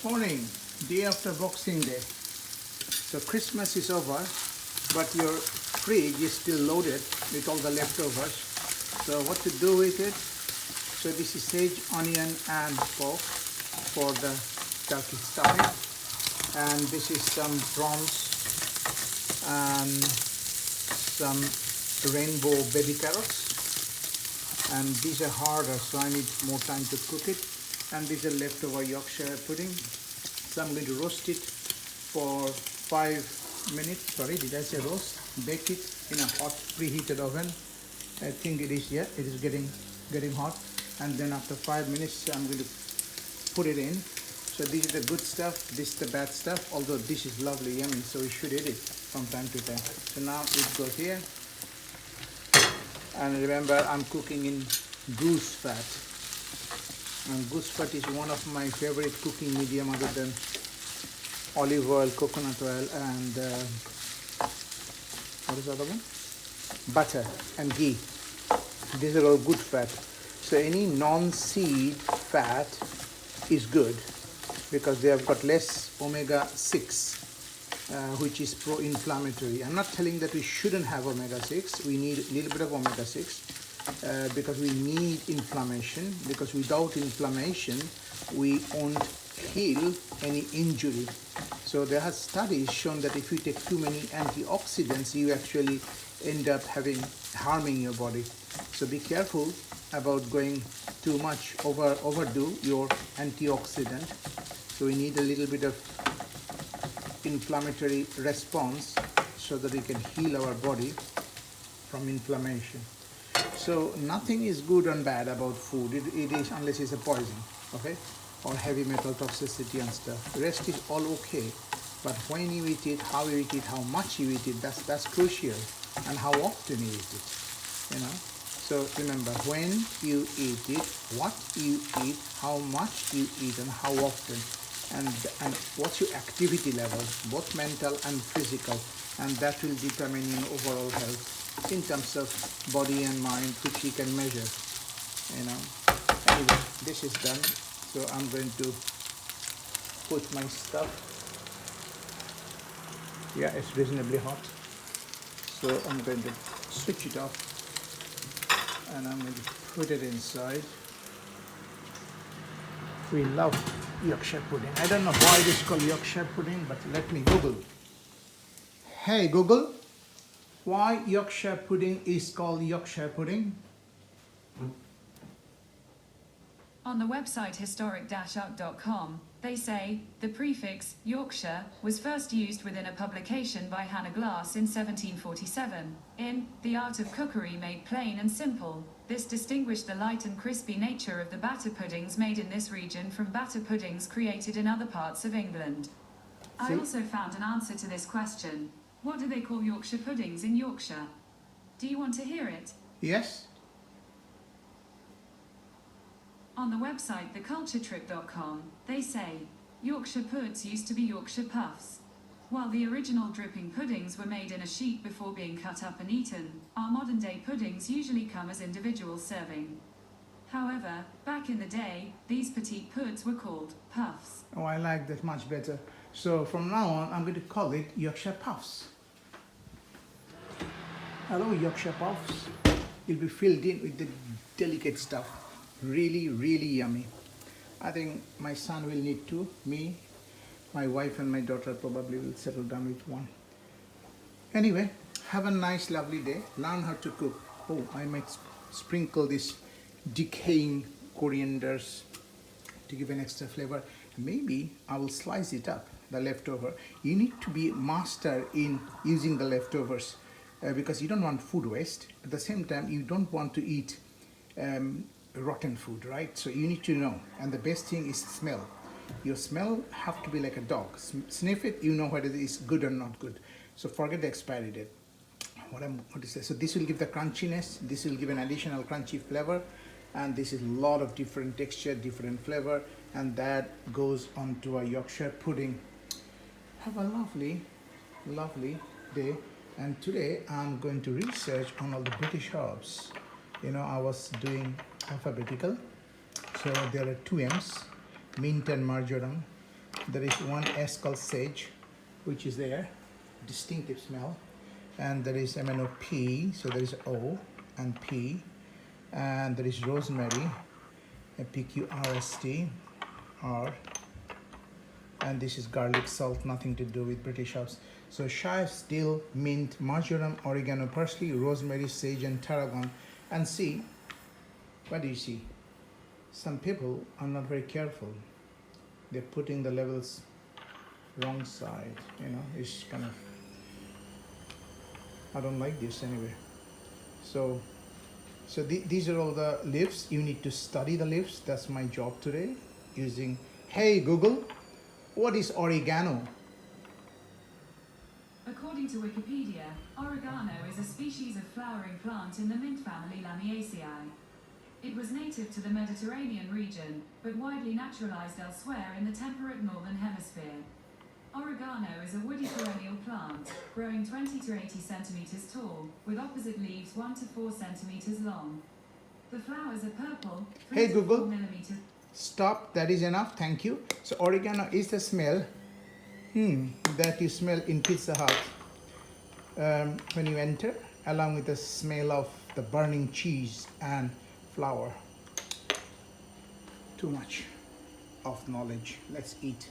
Morning, day after Boxing Day. So Christmas is over, but your fridge is still loaded with all the leftovers. So what to do with it? So this is sage, onion and pork for the turkey stuffing. And this is some prawns and some rainbow baby carrots. And these are harder, so I need more time to cook it. And these are leftover Yorkshire pudding. So I'm going to roast it for 5 minutes. Sorry, did I say roast? Bake it in a hot preheated oven. I think it is, yeah, it is getting hot. And then after 5 minutes, I'm going to put it in. So this is the good stuff, this is the bad stuff. Although this is lovely, yummy, so we should eat it from time to time. So now it goes here. And remember, I'm cooking in goose fat. And goose fat is one of my favorite cooking medium other than olive oil, coconut oil, and what is the other one? Butter and ghee. These are all good fat. So any non-seed fat is good because they have got less omega-6. Which is pro-inflammatory. I'm not telling that we shouldn't have omega-6. We need a little bit of omega-6 because we need inflammation, because without inflammation we won't heal any injury. So there are studies shown that if you take too many antioxidants, you actually end up harming your body. So be careful about going too much, overdo your antioxidant. So we need a little bit of inflammatory response so that we can heal our body from inflammation. So nothing is good and bad about food. It is unless it's a poison, okay, or heavy metal toxicity and stuff. The rest is all okay, but when you eat it, how you eat it, how much you eat it, that's crucial, and how often you eat it, you know. So remember, when you eat it, what you eat, how much you eat, and how often. And what's your activity level, both mental and physical, and that will determine your overall health in terms of body and mind, which you can measure, you know. Anyway, this is done, so I'm going to put my stuff. Yeah, it's reasonably hot, so I'm going to switch it off and I'm going to put it inside. We love Yorkshire pudding. I don't know why it is called Yorkshire pudding, but let me Google. Hey Google, why Yorkshire pudding is called Yorkshire pudding? On the website historic-art.com, they say, the prefix Yorkshire was first used within a publication by Hannah Glass in 1747, in The Art of Cookery Made Plain and Simple. This distinguished the light and crispy nature of the batter puddings made in this region from batter puddings created in other parts of England. I also found an answer to this question. What do they call Yorkshire puddings in Yorkshire? Do you want to hear it? Yes. On the website theculturetrip.com, they say, Yorkshire puds used to be Yorkshire puffs. While the original dripping puddings were made in a sheet before being cut up and eaten, our modern-day puddings usually come as individual serving. However, back in the day, these petite puds were called puffs. Oh, I like that much better. So from now on, I'm going to call it Yorkshire puffs. Hello, Yorkshire puffs. You'll be filled in with the delicate stuff. Really, really yummy. I think my son will need two. Me, my wife and my daughter probably will settle down with one. Anyway, have a nice, lovely day. Learn how to cook. Oh, I might sprinkle this decaying corianders to give an extra flavor. Maybe I will slice it up, the leftover. You need to be a master in using the leftovers because you don't want food waste. At the same time, you don't want to eat rotten food, right? So you need to know. And the best thing is smell. Your smell have to be like a dog. Sniff it, you know whether it is good or not good. So forget the expiry date. What is this? So this will give the crunchiness. This will give an additional crunchy flavor. And this is a lot of different texture, different flavor. And that goes onto a Yorkshire pudding. Have a lovely, lovely day. And today I'm going to research on all the British herbs. You know, I was doing alphabetical. So there are two M's, mint and marjoram. There is one S called sage, which is there, distinctive smell. And there is MNOP, so there is O and P. And there is rosemary, PQRST, R. And this is garlic salt, nothing to do with British herbs. So chives, dill, mint, marjoram, oregano, parsley, rosemary, sage, and tarragon. And see, what do you see? Some people are not very careful. They're putting the levels wrong side, you know, it's kind of, I don't like this anyway. So these are all the leaves. You need to study the leaves. That's my job today, using, hey Google, what is oregano? According to Wikipedia, oregano is a species of flowering plant in the mint family Lamiaceae. It was native to the Mediterranean region, but widely naturalized elsewhere in the temperate northern hemisphere. Oregano is a woody perennial plant, growing 20 to 80 centimeters tall, with opposite leaves 1 to 4 centimeters long. The flowers are purple, 3 Hey to Google, 4 millimeters. Stop, that is enough, thank you. So oregano is the smell that you smell in Pizza Hut when you enter, along with the smell of the burning cheese and flour. Too much of knowledge, let's eat.